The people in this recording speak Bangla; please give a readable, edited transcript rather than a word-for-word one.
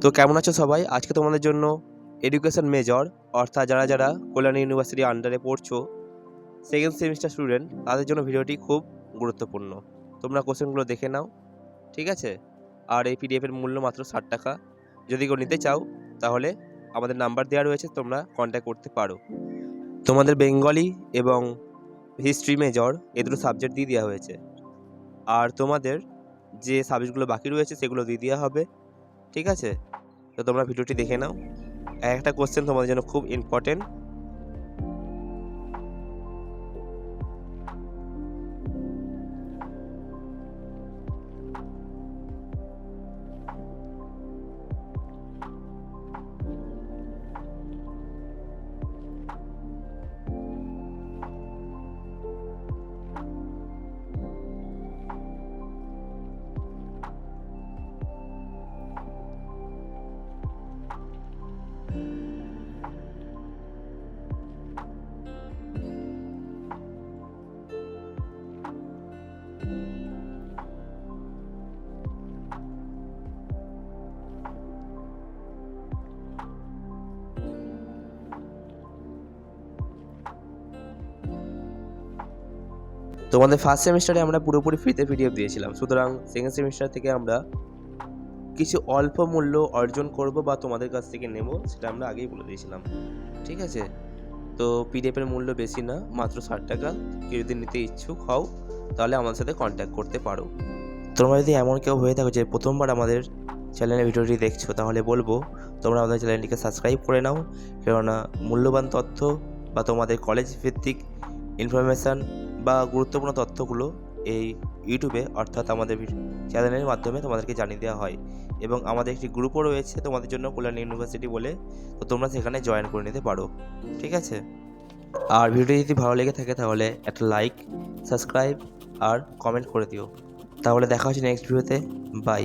তো কেমন আছো সবাই? আজকে তোমাদের জন্য এডুকেশন মেজর অর্থাৎ যারা কল্যাণী ইউনিভার্সিটি আন্ডারে পড়ছো, সেকেন্ড সেমিস্টার স্টুডেন্ট, তাদের জন্য ভিডিওটি খুব গুরুত্বপূর্ণ। তোমরা কোশ্চেনগুলো দেখে নাও, ঠিক আছে? আর এই পিডিএফের মূল্য মাত্র 60 টাকা। যদি কেউ নিতে চাও তাহলে আমাদের নাম্বার দেওয়া রয়েছে, তোমরা কন্ট্যাক্ট করতে পারো। তোমাদের বেঙ্গলি এবং হিস্ট্রি মেজর এই দুটো সাবজেক্ট দিয়ে দেওয়া হয়েছে। আর তোমাদের যে সাবজেক্টগুলো বাকি রয়েছে সেগুলো দিয়ে দেওয়া হবে, ঠিক আছে? তো তোমরা ভিডিওটি দেখে নাও। একটা কোশ্চেন তোমাদের জন্য খুব ইম্পর্টেন্ট। তোমাদের ফার্স্ট সেমিস্টারে আমরা পুরোপুরি ফ্রিতে পিডিএফ দিয়েছিলাম, সুতরাং সেকেন্ড সেমিস্টার থেকে আমরা কিছু অল্প মূল্য অর্জন করব বা তোমাদের কাছ থেকে নেব, সেটা আমরা আগেই বলে দিয়েছিলাম, ঠিক আছে? তো পিডিএফের মূল্য বেশি না, মাত্র 60 টাকা। কেউ যদি নিতে ইচ্ছুক হও তাহলে আমাদের সাথে কন্ট্যাক্ট করতে পারো। তোমরা যদি এমন কেউ হয়ে থাকো যে প্রথমবার আমাদের চ্যানেলের ভিডিওটি দেখছো, তাহলে বলবো তোমরা আমাদের চ্যানেলটিকে সাবস্ক্রাইব করে নাও, কেননা মূল্যবান তথ্য বা তোমাদের কলেজ ভিত্তিক ইনফরমেশান বা গুরুত্বপূর্ণ তথ্যগুলো এই ইউটিউবে অর্থাৎ আমাদের চ্যানেলের মাধ্যমে তোমাদেরকে জানিয়ে দেওয়া হয়। এবং আমাদের একটি গ্রুপও রয়েছে তোমাদের জন্য, কল্যাণী ইউনিভার্সিটি বলে, তো তোমরা সেখানে জয়েন করে নিতে পারো, ঠিক আছে? আর ভিডিওটি যদি ভালো লেগে থাকে তাহলে একটা লাইক, সাবস্ক্রাইব আর কমেন্ট করে দিও। তাহলে দেখা হচ্ছে নেক্সট ভিডিওতে। বাই।